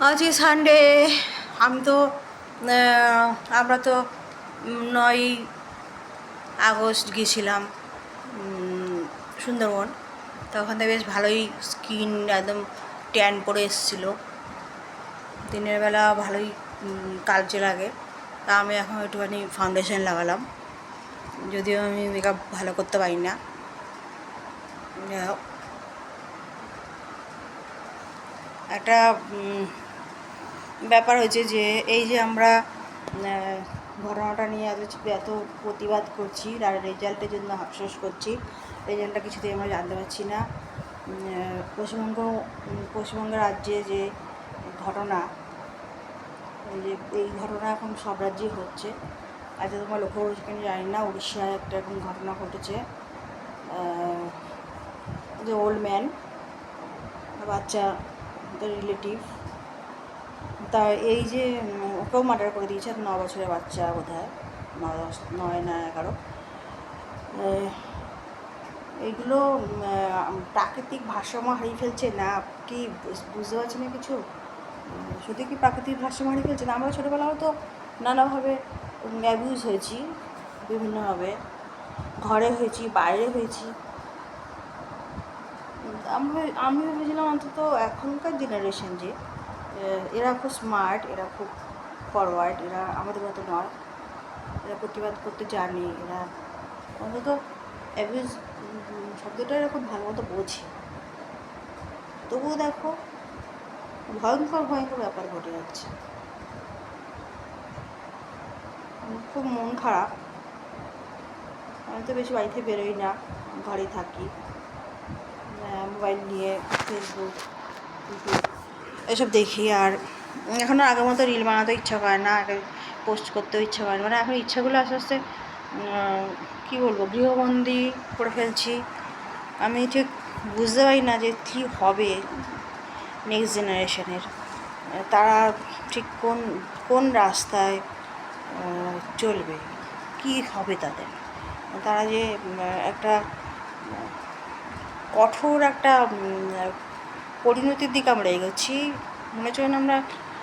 আজকে সানডে। আমি তো আমরা তো 9ই আগস্ট গিয়েছিলাম সুন্দরবন। তো ওখান থেকে বেশ ভালোই স্কিন একদম ট্যান পড়ে এসেছিলো। দিনের বেলা ভালোই কালচে লাগে। তা আমি এখন একটুখানি ফাউন্ডেশন লাগালাম, যদিও আমি মেকআপ ভালো করতে পারি না। একটা ব্যাপার হয়েছে যে এই যে আমরা ঘটনাটা নিয়ে এত প্রতিবাদ করছি আর রেজাল্টের জন্য আফসোস করছি। রেজাল্টটা কিছুতেই আমরা জানতে পারছি না। পশ্চিমবঙ্গ রাজ্যে যে ঘটনা, এই ঘটনা এখন সব রাজ্যেই হচ্ছে। আজকে তোমরা লক্ষ্য করেছো কিনা জানি না, উড়িষ্যায় একটা এরকম ঘটনা ঘটেছে। যে ওল্ড ম্যান, বাচ্চা রিলেটিভ, তা এই যে ওকেও মার্ডার করে দিয়েছে। 9 বছরের বাচ্চা বোধ হয়, 9 না 11। এইগুলো প্রাকৃতিক ভারসাম্য হারিয়ে ফেলছে না কি? বুঝতে পারছি না কিছু। সত্যি কি প্রাকৃতিক ভারসাম্য হারিয়ে ফেলছে না? আমরা ছোটোবেলাও তো নানাভাবে অ্যাবিউজ হয়েছি, বিভিন্নভাবে ঘরে হয়েছি, বাইরে হয়েছি। আমি ভেবেছিলাম অন্তত এখনকার জেনারেশন যে এরা খুব স্মার্ট, এরা খুব ফরওয়ার্ড, এরা আমাদের মতো নয়, এরা প্রতিবাদ করতে জানে, এরা অন্তত অ্যাবিউজ শব্দটা এরা খুব ভালো মতো বোঝে। তবুও দেখো ভয়ঙ্কর ভয়ঙ্কর ব্যাপার ঘটে যাচ্ছে। খুব মন খারাপ। আমি তো বেশি বাড়িতে বেরোই না, ঘরেই থাকি, মোবাইল নিয়ে ফেসবুক, ইউটিউব এসব দেখি। আর এখন আর আগের মতো রিল বানাতে ইচ্ছা করে না, পোস্ট করতেও ইচ্ছা করে না। মানে এখন ইচ্ছাগুলো আস্তে আস্তে কী বলবো, গৃহবন্দী করে ফেলছি। আমি ঠিক বুঝতে পারি না যে কী হবে নেক্সট জেনারেশনের। তারা ঠিক কোন রাস্তায় চলবে, কি হবে তাদের। তারা যে একটা কঠোর একটা পরিণতির দিকে আমরা এগোচ্ছি, মনে হচ্ছে না আমরা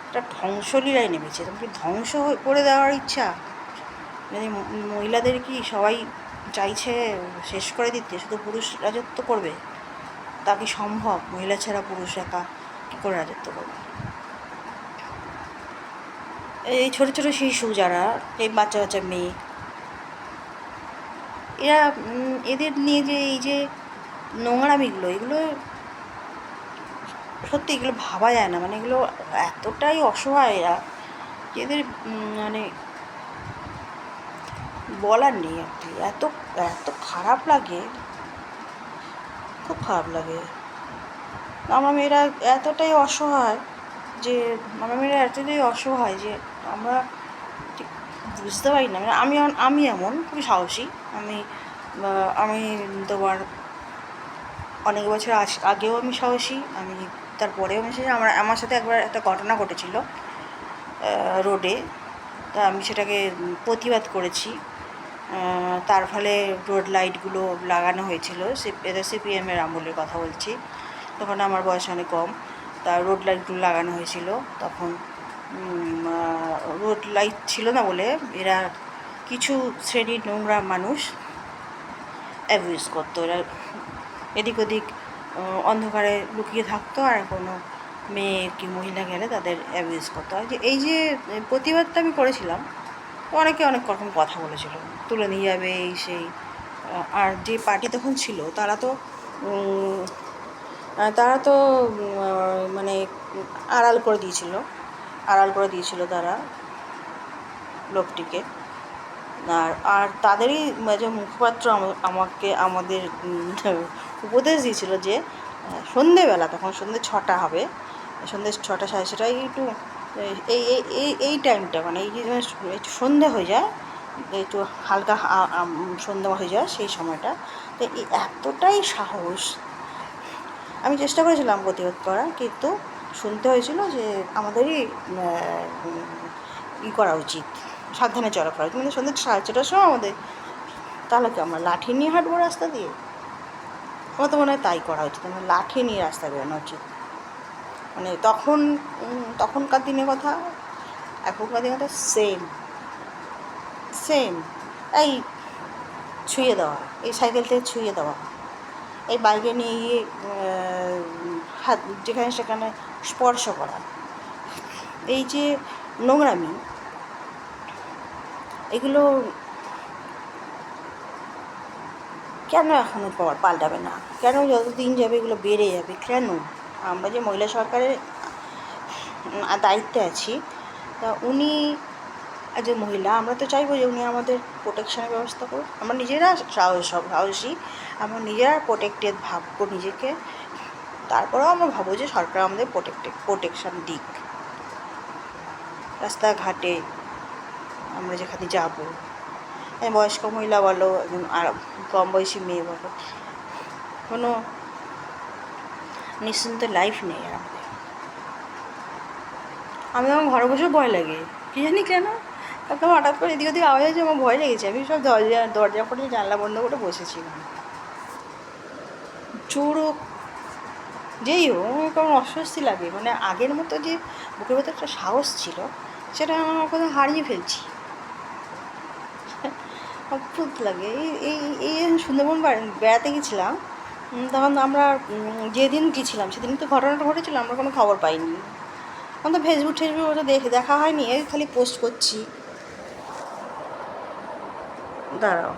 একটা ধ্বংসলীলায় নেমেছি। কি ধ্বংস করে দেওয়ার ইচ্ছা, মানে মহিলাদের কি সবাই চাইছে শেষ করে দিতে, শুধু পুরুষ রাজত্ব করবে? তা কি সম্ভব? মহিলা ছাড়া পুরুষ একা কী করে রাজত্ব করবে? এই ছোটো ছোটো শিশু যারা, এই বাচ্চা বাচ্চা মেয়ে, এরা এদের নিয়ে যে এই যে নোংরামিগুলো, এগুলো সত্যি এগুলো ভাবা যায় না। মানে এগুলো এতটাই অসহায় এরা, এদের মানে বলার নেই আর কি। এত এত খারাপ লাগে, খুব খারাপ লাগে। আমরা মেয়েরা এতটাই অসহায় যে আমরা ঠিক বুঝতে পারি না। মানে আমি এমন খুবই সাহসী। আমি তোমার অনেক বছর আগেও আমি সাহসী, আমি তারপরেও আমি সাহসী। আমার সাথে একবার একটা ঘটনা ঘটেছিল রোডে, তা আমি সেটাকে প্রতিবাদ করেছি। তার ফলে রোড লাইটগুলো লাগানো হয়েছিল, এটা সিপিএমের আমলের কথা বলছি। তখন আমার বয়স অনেক কম। তা রোড লাইটগুলো লাগানো হয়েছিল। তখন রোড লাইট ছিল না বলে এরা কিছু শ্রেণীর নোংরা মানুষ অ্যাবিউজ করতো। এরা এদিক ওদিক অন্ধকারে লুকিয়ে থাকতো, আর কোনো মেয়ে কি মহিলা গেলে তাদের অ্যাবিউজ করতো। আর এই যে প্রতিবাদটা আমি করেছিলাম, অনেকে অনেক রকম কথা বলেছিল, তুলে নিয়ে যাবে এই সেই। আর যে পার্টি তখন ছিল তারা তো মানে আড়াল করে দিয়েছিল তারা লোকটিকে। আর তাদেরই যে মুখপাত্র আমাদের উপদেশ দিয়েছিল যে সন্ধেবেলা, তখন সন্ধে 6টা হবে, সন্ধে 6টা 6:30টায় একটু এই টাইমটা, মানে এই যে একটু সন্ধে হয়ে যায়, একটু হালকা সন্ধ্যা হয়ে যায় সেই সময়টা। তো এই এতটাই সাহস, আমি চেষ্টা করেছিলাম প্রতিরোধ করার, কিন্তু শুনতে হয়েছিল যে আমাদেরই করা উচিত, সাবধানে চলাফেরা উচিত। মানে সন্ধ্যে 6:30টার সময় আমাদের, তাহলে কি আমরা লাঠি নিয়ে হাঁটবো রাস্তা দিয়ে? আমার তো মনে হয় তাই করা উচিত, আমরা লাঠি নিয়ে রাস্তা বেরোনো উচিত। মানে তখনকার দিনের কথা এখনকার দিনের কথা সেম সেম। এই ছুঁয়ে দেওয়া, এই সাইকেল থেকে ছুঁয়ে দেওয়া, এই বাইকে নিয়ে গিয়ে হাত যেখানে সেখানে স্পর্শ করা, এই যে নোংরামি, এগুলো কেন এখনও পাল্টাবে না? কেন যত দিন যাবে এগুলো বেড়ে যাবে? কেন? আমরা যে মহিলা সরকারের দায়িত্বে আছি, তা উনি যে মহিলা, আমরা তো চাইবো যে উনি আমাদের প্রোটেকশানের ব্যবস্থা করুন। আমরা নিজেরা সাহসী, আমরা নিজেরা প্রোটেক্টেড ভাববো নিজেকে, তারপরেও আমরা ভাবো যে সরকার আমাদের প্রোটেকশান দিক। রাস্তাঘাটে আমরা যেখানে যাবো, বয়স্ক মহিলা বলো আর কম বয়সী মেয়ে বলো, কোনো নিশ্চিন্ত লাইফ নেই আর আমাদের। আমার ঘরে বসে ভয় লাগে, কী জানি কেন। তারপর হঠাৎ করে এদিক ওদিক আওয়াজ হয়েছে, আমার ভয় লেগেছে। আমি সব দরজা করে জানলা বন্ধ করে বসেছিলাম। চোরও যেই হোক, আমার কেমন অস্বস্তি লাগে। মানে আগের মতো যে বুকের ভেতর একটা সাহস ছিল, সেটা আমার কোথাও হারিয়ে ফেলছি। অদ্ভুত লাগে। এই সুন্দরবন বেড়াতে গেছিলাম, তখন আমরা যেদিন গেছিলাম সেদিন তো ঘটনাটা ঘটেছিল, আমরা কোনো খবর পাইনি। এখন তো ফেসবুক তো দেখা হয়নি, এই খালি পোস্ট করছি। দাঁড়াও।